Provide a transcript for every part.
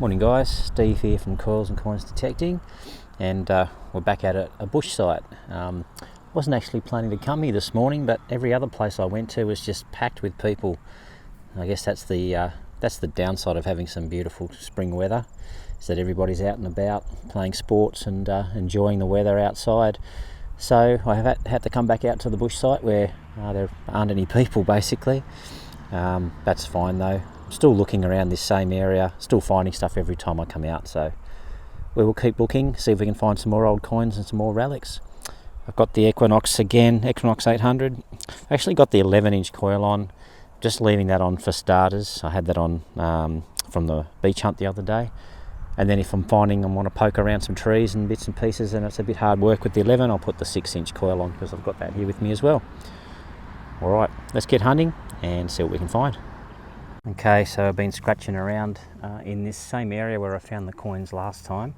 Morning guys, Steve here from Coils and Coins Detecting, and we're back at a bush site. Wasn't actually planning to come here this morning, but every other place I went to was just packed with people. I guess that's the downside of having some beautiful spring weather, is that everybody's out and about playing sports and enjoying the weather outside. So I have had to come back out to the bush site where there aren't any people basically. That's fine though. I'm still looking around this same area, still finding stuff every time I come out, so we will keep looking, see if we can find some more old coins and some more relics. I've got the Equinox again, Equinox 800. I actually got the 11-inch coil on, just leaving that on for starters. I had that on from the beach hunt the other day, and then if I'm finding I want to poke around some trees and bits and pieces and it's a bit hard work with the 11, I'll put the 6-inch coil on because I've got that here with me as well. Alright, let's get hunting and see what we can find. Okay, so I've been scratching around in this same area where I found the coins last time.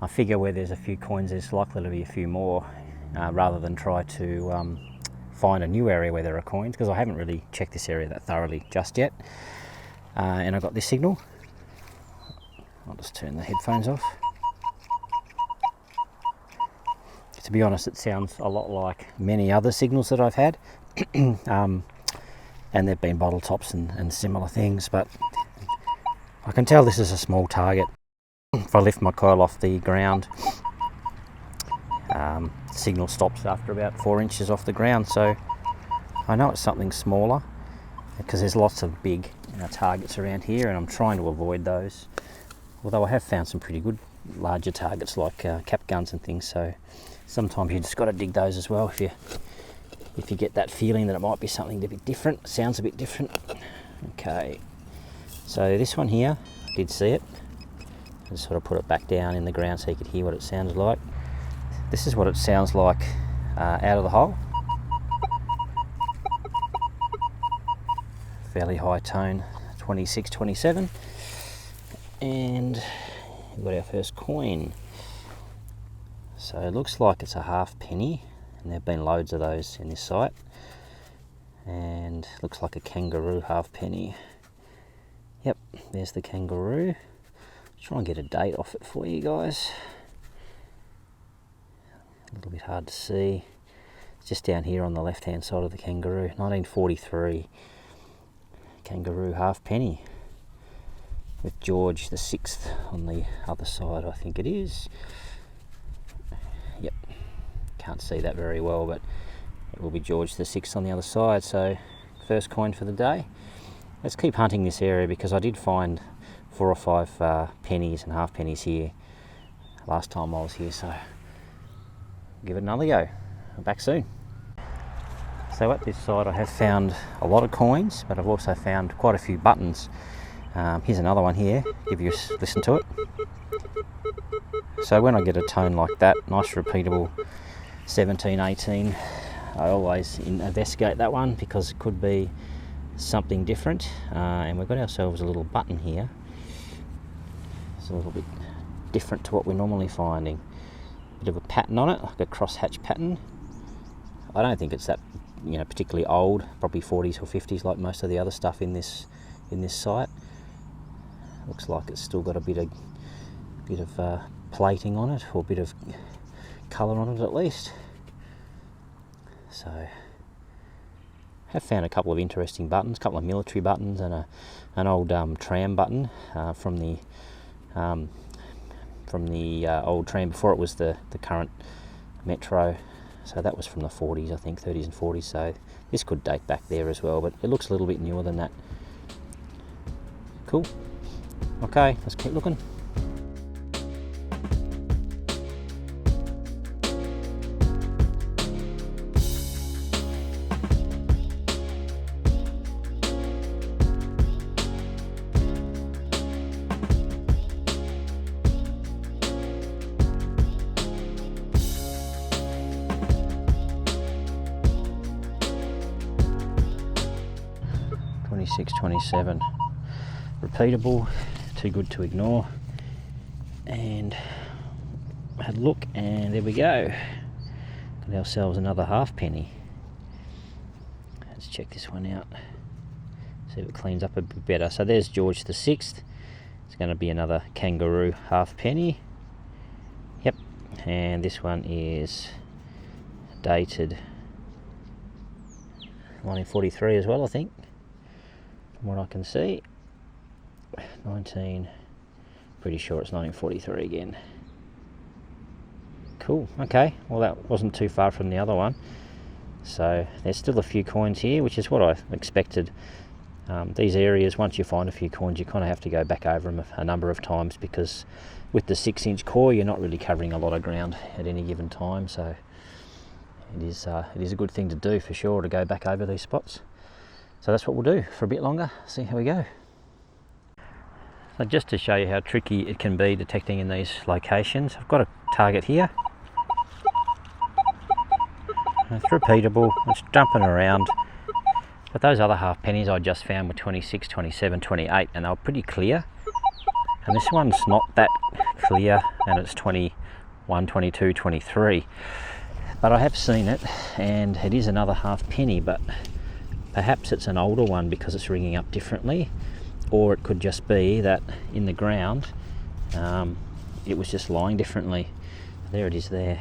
I figure where there's a few coins there's likely to be a few more, rather than try to find a new area where there are coins, because I haven't really checked this area that thoroughly just yet. And I got this signal. I'll just turn the headphones off. To be honest, it sounds a lot like many other signals that I've had. And they've been bottle tops and similar things, but I can tell this is a small target. If I lift my coil off the ground, signal stops after about 4 inches off the ground, so I know it's something smaller because there's lots of big targets around here and I'm trying to avoid those, although I have found some pretty good larger targets like cap guns and things, so sometimes you just got to dig those as well if you get that feeling that it might be something a bit different, sounds a bit different. Okay, so this one here, I did see it. I just sort of put it back down in the ground so you could hear what it sounded like. This is what it sounds like out of the hole. Fairly high tone, 26, 27. And we've got our first coin. So it looks like it's a half penny, and there have been loads of those in this site, and looks like a kangaroo half penny. Yep, there's the kangaroo. Try and get a date off it for you guys. A little bit hard to see. It's just down here on the left hand side of the kangaroo. 1943 kangaroo half penny with George the 6th on the other side, I think it is. Yep, can't see that very well, but it will be George the 6th on the other side. So first coin for the day. Let's keep hunting this area because I did find 4 or 5 pennies and half pennies here last time I was here, so give it another go. I'm back soon. So at this site I have found a lot of coins, but I've also found quite a few buttons. Here's another one here, give you a listen to it. So when I get a tone like that, nice repeatable 17, 18, I always investigate that one because it could be something different. And we've got ourselves a little button here. It's a little bit different to what we're normally finding. Bit of a pattern on it, like a crosshatch pattern. I don't think it's that particularly old, probably 40s or 50s like most of the other stuff in this site. Looks like it's still got a bit of plating on it, or a bit of colour on it at least. So I have found a couple of interesting buttons, a couple of military buttons and an old tram button from the old tram before it was the current metro. So that was from the 40s, I think, 30s and 40s, so this could date back there as well, but it looks a little bit newer than that. Cool. Okay, let's keep looking. .26, 27, repeatable, too good to ignore. And I had a look, and there we go. Got ourselves another half penny. Let's check this one out. See if it cleans up a bit better. So there's George the 6th, It's going to be another kangaroo halfpenny. Yep, and this one is dated 1943 as well, I think, from what I can see. Pretty sure it's 1943 again. Cool, okay, well that wasn't too far from the other one. So there's still a few coins here, which is what I expected. These areas, once you find a few coins, you kind of have to go back over them a number of times, because with the 6-inch core you're not really covering a lot of ground at any given time, so it is a good thing to do for sure, to go back over these spots. So that's what we'll do for a bit longer, see how we go. So just to show you how tricky it can be detecting in these locations, I've got a target here. It's repeatable, it's jumping around. But those other halfpennies I just found were 26, 27, 28, and they were pretty clear. And this one's not that clear, and it's 21, 22, 23. But I have seen it, and it is another halfpenny, but perhaps it's an older one because it's ringing up differently, or it could just be that in the ground it was just lying differently. There it is there.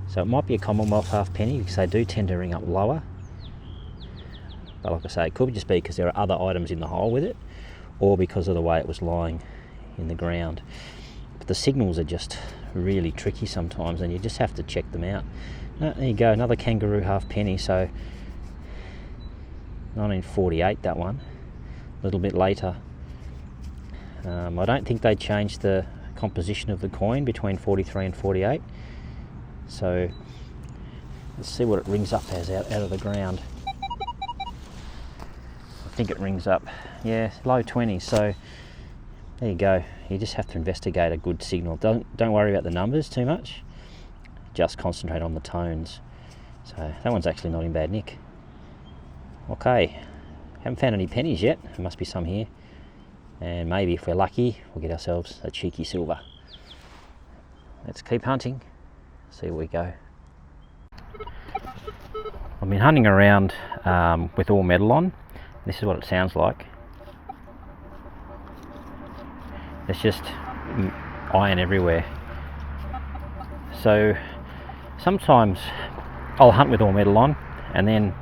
So it might be a Commonwealth halfpenny, because they do tend to ring up lower. But like I say, it could just be because there are other items in the hole with it, or because of the way it was lying in the ground. But the signals are just really tricky sometimes, and you just have to check them out. There you go, another kangaroo halfpenny. So 1948, that one, a little bit later. I don't think they changed the composition of the coin between 43 and 48. So let's see what it rings up as out of the ground. I think it rings up, yeah, low 20s. So there you go. You just have to investigate a good signal. Don't worry about the numbers too much. Just concentrate on the tones. So that one's actually not in bad nick. Okay, haven't found any pennies yet. There must be some here. And maybe if we're lucky, we'll get ourselves a cheeky silver. Let's keep hunting, see where we go. I've been hunting around with all metal on. This is what it sounds like. There's just iron everywhere. So sometimes I'll hunt with all metal on, and then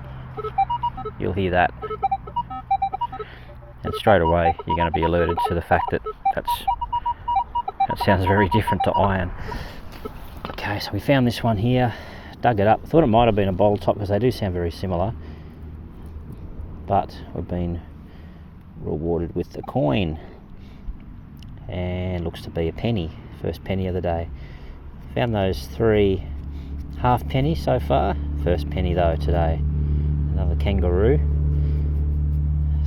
you'll hear that, and straight away you're going to be alerted to the fact that that sounds very different to iron. Okay, so we found this one here, dug it up. Thought it might have been a bowl top because they do sound very similar, but we've been rewarded with the coin, and looks to be a penny. First penny of the day. Found those 3 half pennies so far. First penny though today. Another kangaroo.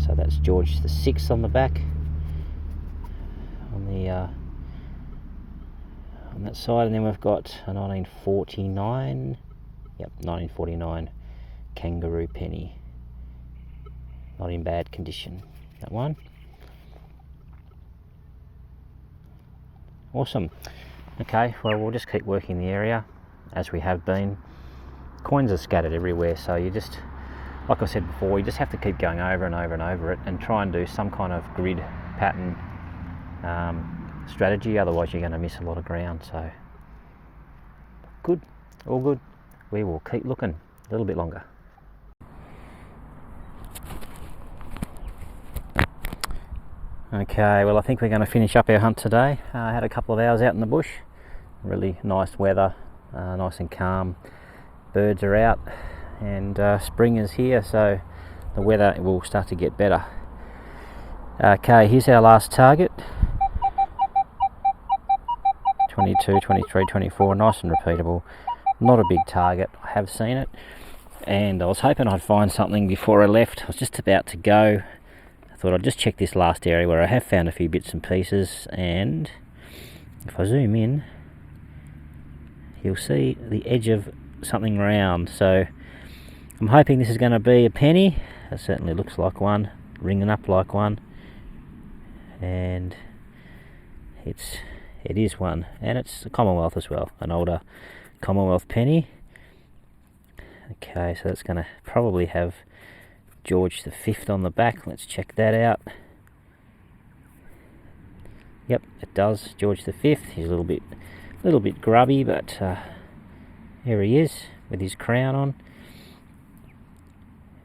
So that's George the 6th on the back. On that side, and then we've got a 1949. Yep, 1949 kangaroo penny. Not in bad condition, that one. Awesome. Okay, well, we'll just keep working the area as we have been. Coins are scattered everywhere, so you just, like I said before, you just have to keep going over and over and over it, and try and do some kind of grid pattern strategy, otherwise you're going to miss a lot of ground. So good, all good. We will keep looking a little bit longer. Okay, well, I think we're going to finish up our hunt today. I had a couple of hours out in the bush, really nice weather, nice and calm. Birds are out, and spring is here, so the weather will start to get better. Okay, here's our last target. 22, 23, 24, nice and repeatable. Not a big target, I have seen it, and I was hoping I'd find something before I left. I was just about to go. I thought I'd just check this last area where I have found a few bits and pieces, and if I zoom in, you'll see the edge of something round. So I'm hoping this is going to be a penny. It certainly looks like one, ringing up like one, and it is one, and it's a Commonwealth as well, an older Commonwealth penny. Okay, so that's going to probably have George the 5th on the back. Let's check that out. Yep, it does. George V. He's a little bit grubby, but here he is with his crown on.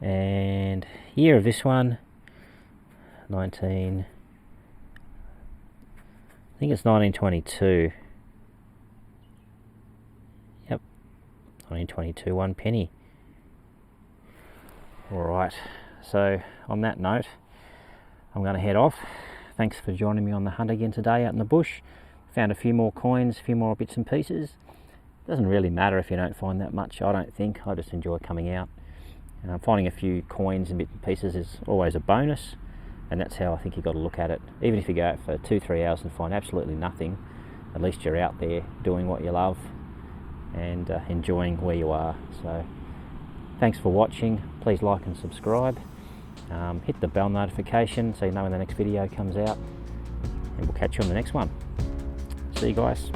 And year of this one, I think it's 1922. Yep, 1922, 1 penny. Alright, so on that note, I'm going to head off. Thanks for joining me on the hunt again today out in the bush. Found a few more coins, a few more bits and pieces. Doesn't really matter if you don't find that much, I don't think. I just enjoy coming out. Finding a few coins and bits and pieces is always a bonus, and that's how I think you've got to look at it. Even if you go out for 2-3 hours and find absolutely nothing, at least you're out there doing what you love and enjoying where you are. So thanks for watching. Please like and subscribe. Hit the bell notification so you know when the next video comes out, and we'll catch you on the next one. See you guys.